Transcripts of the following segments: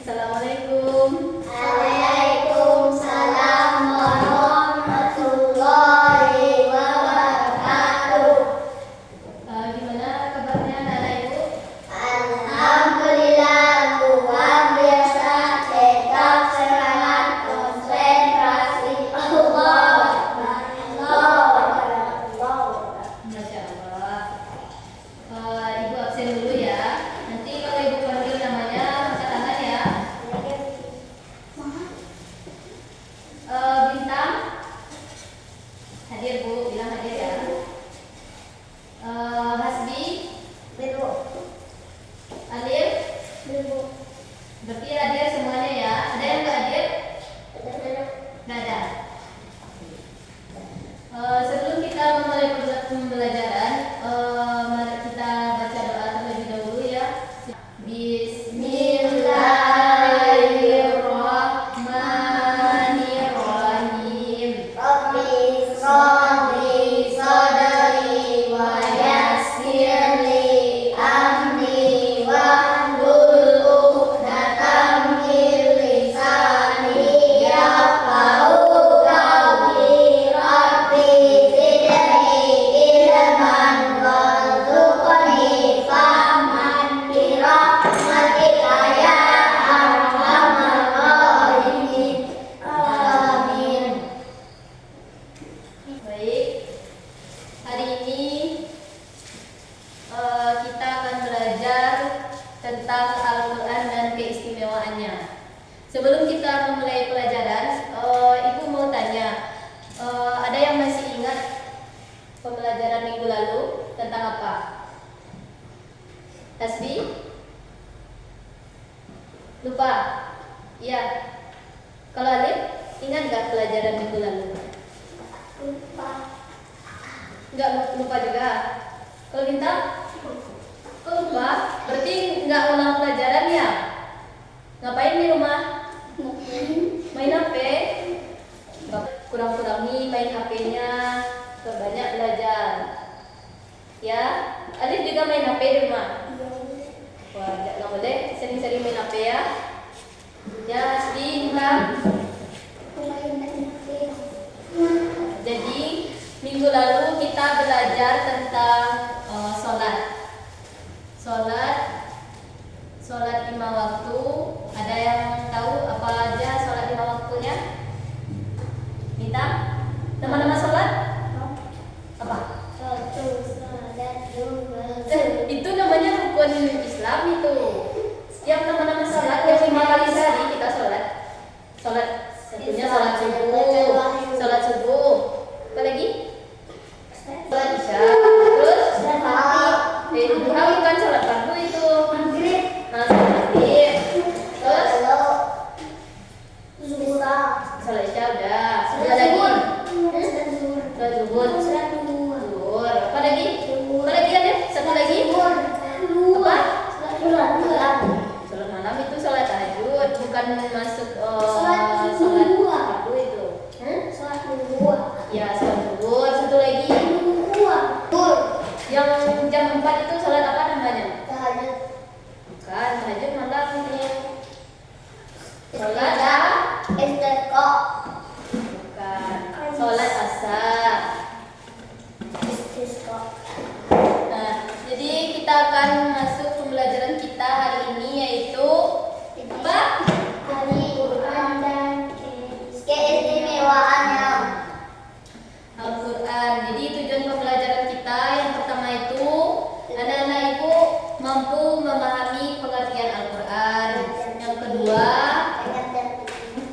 Assalamualaikum. Waalaikumsalam warahmatullahi wabarakatuh. Gimana kabarnya anak-anak ibu? Alhamdulillah luar biasa, tetap semangat, konsentrasi. Allahu Akbar, Allahu Akbar, Allahu Akbar. Masya Allah. Ibu absen dulu ya. Nanti kalau ibu panggil namanya angkat tangan ya. Bintang hadir bu, bilang hadir ya. Hasbi, Biru, Alif, biru. berarti hadir semuanya ya. Ada yang nggak hadir? Nggak ada. Sebelum kita memulai pembelajaran, mari kita baca doa terlebih dahulu ya. Bismillahirrahmanirrahim. Rabbi sholli sadri wa yassirli amri wahlul 'uqdatam min lisani yafqahu qawli. Rabbi zidni ilman warzuqni fahman bi rahmatika ya arhamar rahimin. Amin. Baik, hari ini kita akan belajar tentang Al-Quran dan keistimewaannya. Sebelum kita memulai pelajaran, Ibu mau tanya, ada yang masih ingat pembelajaran minggu lalu tentang apa? Tasbih? Lupa? Iya. Kalau Alif, ingat nggak pelajaran minggu lalu? Lupa. Nggak lupa juga. Kalau Bintang? Kok lupa? Berarti nggak ulang pelajaran ya? Ngapain di rumah? Main HP? Kurang-kurangi main HP-nya, banyak belajar. Ya, Alif juga main HP di rumah. Wah, nggak boleh sering-sering main HP ya. Ya, Asli, Bintang. Jadi minggu lalu kita belajar tentang sholat 5 waktu. Ada yang tahu apa aja sholat 5 waktunya? Bintang? Nama-nama sholat? Apa? Itu namanya rukun Islam itu. Setiap nama-nama sholat yang 5 kali sehari kita sholat. Satunya sholat subuh. Apa lagi? Sholat isya. Terus duha bukan sholat fardu itu. Nah, sholat maghrib. Terus sholat isya udah. Ada lagi? Sholat zuhur. Zuhur. Apa lagi? Apa lagi ada? Satu lagi? Apa? Sholat malam itu sholat tahajud, bukan masuk sholat fardu itu. Ya, sholat zuhur. Satu lagi yang jam 4 itu sholat apa namanya? Bukan, tahajud malam ini. Sholat bukan. Sholat asar. Nah, jadi kita akan masuk pembelajaran kita hari ini yaitu apa? Keistimewaannya. Al-Quran. Jadi tujuan pembelajaran kita yang pertama itu anak-anak ibu mampu memahami pengertian Al-Quran. Yang kedua,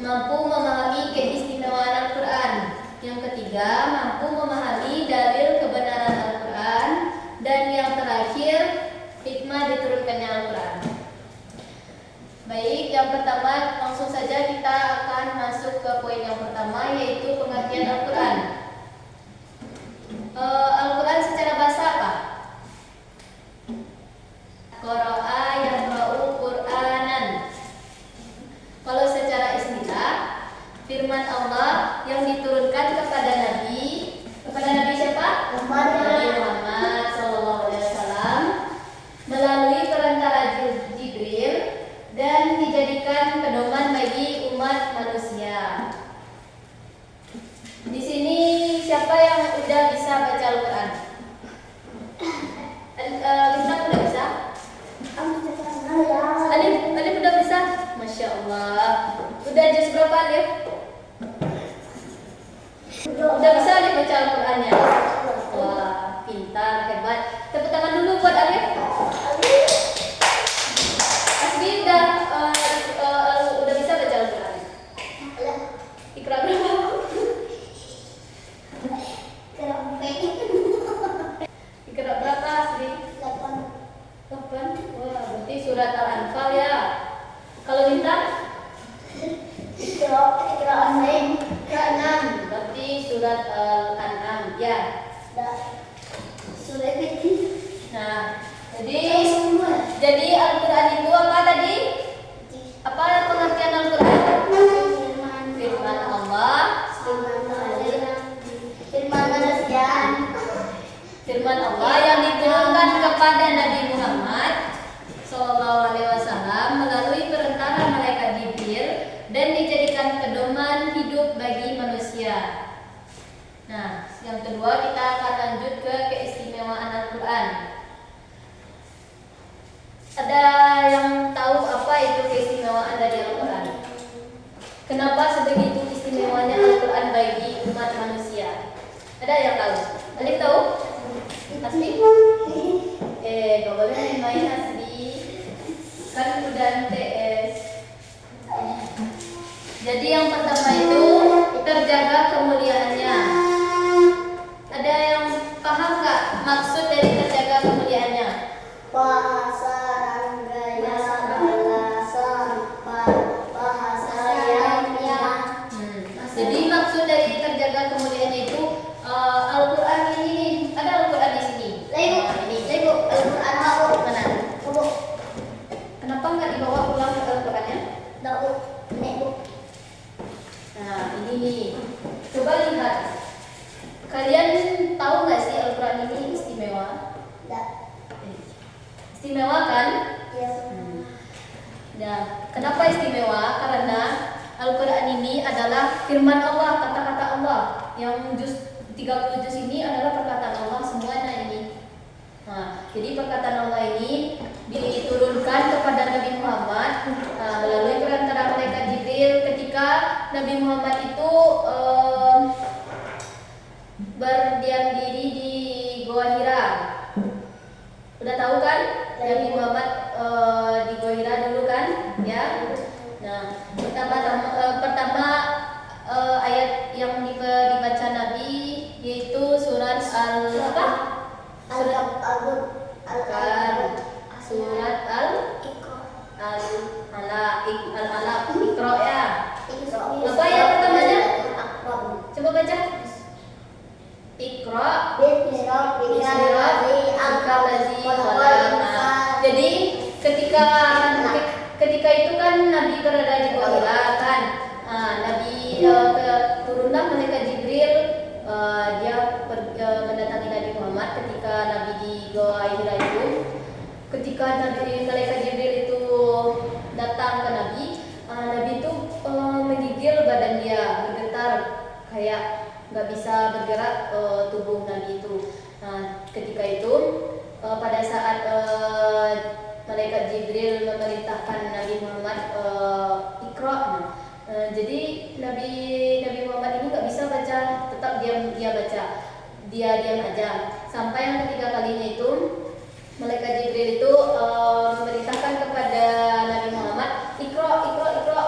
mampu memahami keistimewaan Al-Quran. Yang ketiga, mampu memahami dalil kebenaran Al-Quran. Dan yang terakhir, hikmah diturunkannya Al-Quran. Baik, yang pertama langsung saja kita akan masuk ke poin yang pertama yaitu pengertian Al-Quran. Al-Quran secara bahasa apa? Qara'a yaqra'u Qur'anan. Kalau secara istilah, firman Allah yang diturunkan kepada Nabi siapa? Nabi Muhammad SAW melalui perantara Jibril dan dijadikan dijadikan pedoman bagi umat manusia. Di sini siapa yang udah bisa baca Al-Quran? Lintang udah bisa? Alif udah bisa? Masya Allah. Udah juz berapa Alif? Udah bisa Alif baca Al-Qurannya? Wah, pintar, hebat. Tepuk tangan dulu buat Alif. Asbi udah bisa baca Al-Quran? Ikra berapa? Ikra berapa Asbi? 8. Wah, berarti surat Al-Anfal ya. Kalau Lintang? Ikra 6. Berarti surat Al-An'am ya. Nah, jadi Al-Quran itu apa tadi? Apa pengertian Al-Quran? Firman Allah. Firman Allah yang diturunkan kepada Nabi Muhammad SAW melalui perantara malaikat Jibril dan dijadikan pedoman hidup bagi manusia. Nah, yang kedua kita akan lanjut ke keistimewaan Al-Quran. Ada yang tahu apa itu keistimewaan dari Al-Quran? Kenapa sebegitu istimewanya Al-Quran bagi umat manusia? Ada yang tahu? Alif tahu? Asli? Gak boleh main-main Asli. Kan udah MTS. Jadi yang pertama itu terjaga kemuliaannya. Ada yang paham nggak maksud dari terjaga kemuliaannya? Bahasa rangganya bahasa yang Jadi maksud dari terjaga kemuliaannya itu Al-Quran ini ada Al-Quran di sini. Ibu, Al-Quran aku Mana? Kenapa nggak dibawa pulang ke Al-Qurannya? Nah ini nih. Coba lihat. Kalian tahu nggak sih Al-Quran ini istimewa? Istimewa kan? Nah, kenapa istimewa? Karena Al-Quran ini adalah firman Allah, kata-kata Allah. Yang juz 30 juz ini adalah perkataan Allah semuanya ini. Nah, jadi perkataan Allah ini diturunkan kepada Nabi Muhammad melalui perantara malaikat Jibril ketika Nabi Muhammad itu berdiam diri di Gua Hira. Udah tahu kan? Nabi Muhammad di Gua Hira dulu kan? Ya. Nah, pertama ayat yang dibaca Nabi yaitu surat Al-apa? Surat Al-Alaq, Iqra ya. Apa ya pertamanya? Coba baca. Iqra Jadi ketika itu kan Nabi berada di Gua Hira kan. Nabi turunlah malaikat Jibril, dia mendatangi Nabi Muhammad ketika Nabi di Gua Hira itu. Ketika malaikat Jibril itu datang ke Nabi, Nabi itu menggigil badan dia, bergetar kayak nggak bisa bergerak tubuh Nabi itu. Nah, ketika itu pada saat malaikat Jibril memerintahkan Nabi Muhammad Iqra. Jadi Nabi Muhammad ini nggak bisa baca, tetap dia baca, dia diam aja. Sampai yang ketiga kalinya itu malaikat Jibril itu memerintahkan kepada Nabi Muhammad Iqra,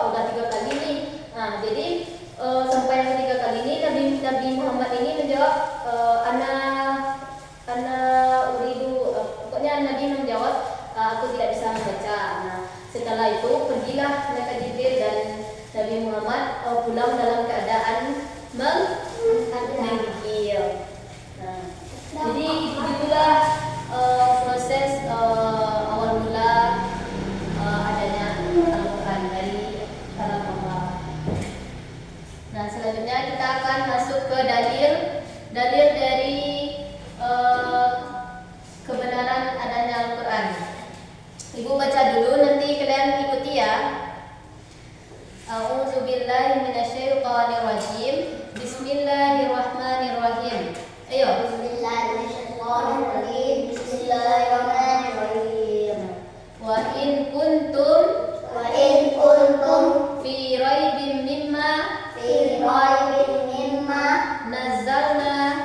udah 3 kali nih. Nah, jadi sampai yang ketiga kali ini Nabi Muhammad ini menjawab ana uridu, pokoknya Nabi menjawab aku tidak bisa membaca. Nah, setelah itu pergilah malaikat Jibril dan Nabi Muhammad pulang dalam keadaan menggigil. Nah, jadi itulah proses awal mula adanya Al-Quran dari kalam Allah. Nah, selanjutnya kita akan masuk ke dalil dari kebenaran adanya Al-Quran. Ibu baca dulu, nanti kalian ikuti ya. billahi minasyaitonir rajim. Bismillahirrahmanirrahim. Ayo. Bismillahirrahmanirrahim. Bismillahirrahmanirrahim. Wa in kuntum fi raibin mimma nazzalna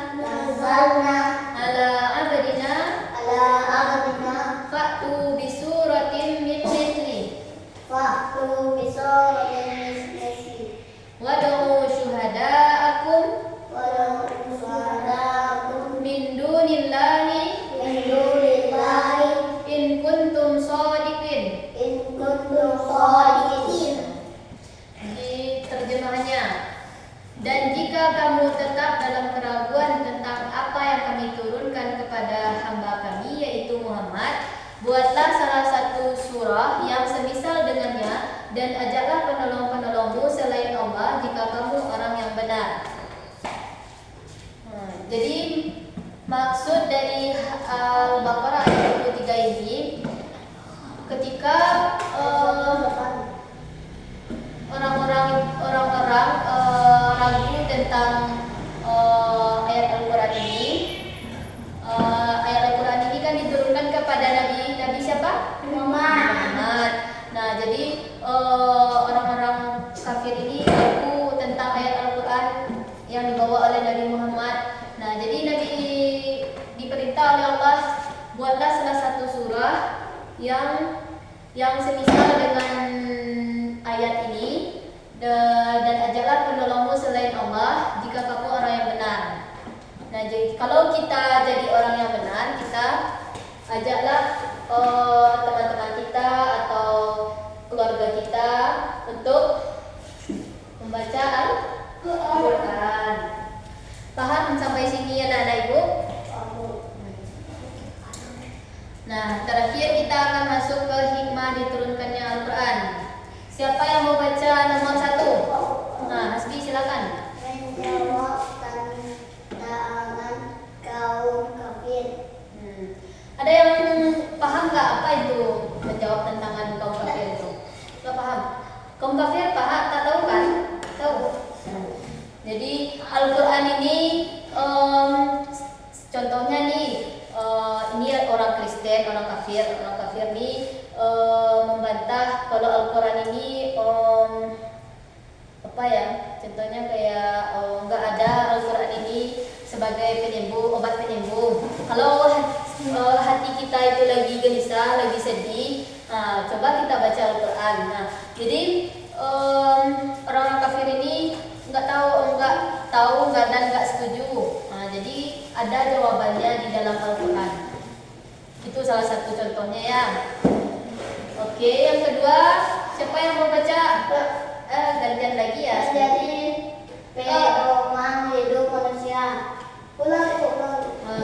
ala abdina fa'tu bi suratin min mithli wad'u syuhada'akum min dunillahi in kuntum shadiqin. Di terjemahannya, dan jika kamu tetap dalam keraguan tentang apa yang kami turunkan kepada hamba kami yaitu Muhammad, buatlah salah satu surah yang semisal dengannya dan ajaklah penolong-penolongmu selain Allah jika kamu orang yang benar. Jadi maksud dari Al-Baqarah ayat 23 ini, ketika orang-orang ragu tentang ayat Al-Quran ini. Ayat Al-Quran ini kan diturunkan kepada Nabi siapa? Muhammad. Nah, jadi orang-orang kafir ini ragu tentang ayat Al-Quran yang dibawa oleh Nabi Muhammad. Nah, jadi Nabi diperintah oleh Allah, buatlah salah satu surah yang semisal dengan ayat ini, dan ajaklah penolongmu selain Allah jika kamu orang yang benar. Nah, jadi kalau kita jadi orang yang benar, kita ajaklah teman-teman kita atau keluarga kita untuk membaca Al-Quran. Paham sampai sini anak-anak ibu? Nah, terakhir kita akan masuk ke hikmah diturunkannya Al-Quran. Siapa yang mau baca nomor 1? Nah, Hasbi silakan. Menjawab tantangan kaum kafir. Ada yang paham nggak apa itu menjawab tantangan kaum kafir itu? Nggak paham? Kaum kafir paham? Tak tahu kan? Tahu. Jadi Al-Quran ini contohnya nih, ini orang Kristen, orang kafir nih membantah kalau Al-Quran ini apa ya? Contohnya kayak nggak ada Al-Quran ini sebagai penyembuh, obat penyembuh. Kalau hati kita itu lagi gelisah, lagi sedih, coba kita baca Al-Quran. Nah, jadi orang-orang kafir ini nggak tahu dan nggak setuju. Nah, jadi ada jawabannya di dalam Al-Quran. Itu salah satu contohnya ya. Oke, yang kedua, siapa yang mau baca? Gantian lagi ya. Jadi pedoman hidup manusia. Ulang.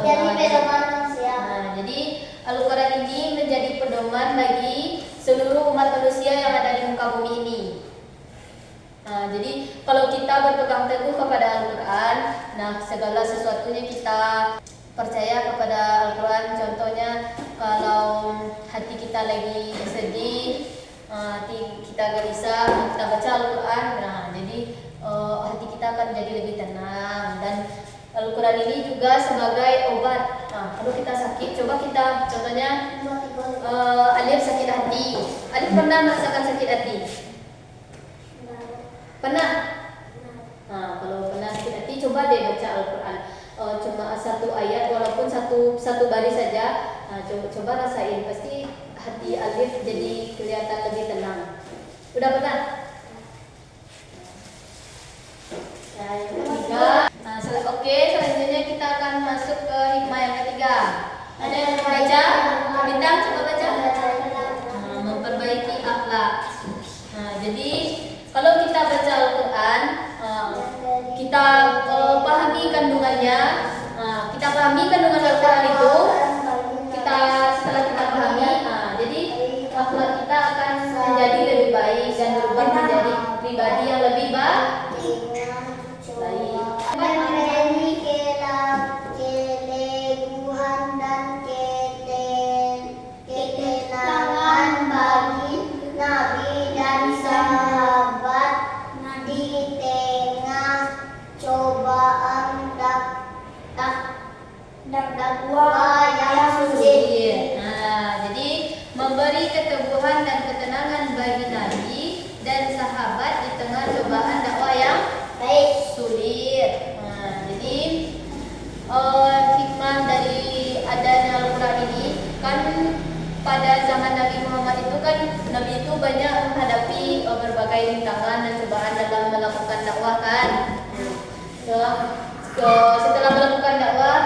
Jadi pedoman manusia. Nah, jadi Al-Quran ini menjadi pedoman bagi seluruh umat manusia yang ada di muka bumi ini. Nah, jadi kalau kita berpegang teguh kepada Al-Quran, nah segala sesuatunya kita percaya kepada Al-Quran. Contohnya kalau hati kita lagi sedih, hati kita gelisah, kita baca Al-Quran, nah jadi hati kita akan jadi lebih tenang. Dan Al-Quran ini juga sebagai obat. Nah, kalau kita sakit, coba kita contohnya Alif sakit hati. Alif pernah merasakan sakit hati? Pernah? Nah, kalau pernah sakit hati, coba deh baca Al-Quran. Cuma satu ayat, walaupun satu baris saja. Nah, coba rasain, pasti hati Alif jadi kelihatan lebih tenang. Udah pernah? Nah, yang ketiga. Nah, oke, selanjutnya kita akan masuk ke hikmah yang ketiga. Ada yang mau baca? Bintang, coba baca. Memperbaiki akhlak. Nah, jadi kalau kita baca Al-Quran, kita pahami kandungannya. Kita pahami kandungan Al-Quran itu. Setelah kita pahami, jadi akhlak kita akan menjadi lebih baik dan berubah menjadi pribadi yang lebih baik. dakwah yang sulit. Nah, jadi memberi keteguhan dan ketenangan bagi Nabi dan sahabat di tengah cobaan dakwah yang Baik. sulit. Nah, jadi hikmah dari adanya Al-Quran ini kan pada zaman Nabi Muhammad itu kan Nabi itu banyak menghadapi berbagai rintangan dan cobaan dalam melakukan dakwah kan. Setelah melakukan dakwah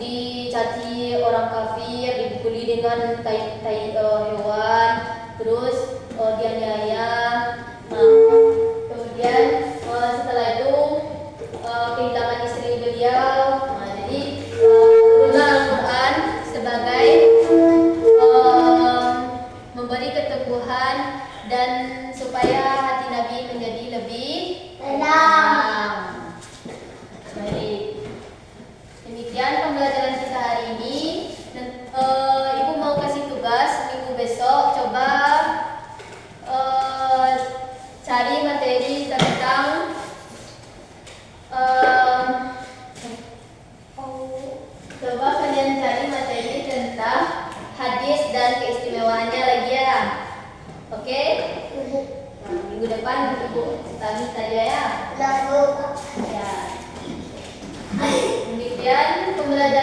dicaci orang kafir, dipukuli dengan tai hewan, terus dianiaya. Nah, kemudian setelah itu kehilangan istri beliau. Nah, jadi turunlah Al-Quran sebagai memberi keteguhan dan supaya hati Nabi menjadi lebih tenang. Baik. Demikian pembelajaran kita hari ini. Ibu mau kasih tugas minggu besok, coba cari materi tentang coba kalian cari materi tentang hadis dan keistimewaannya lagi ya. Oke? Nah, minggu depan Ibu tanya saja ya. Lalu Ya. Demikian pembelajaran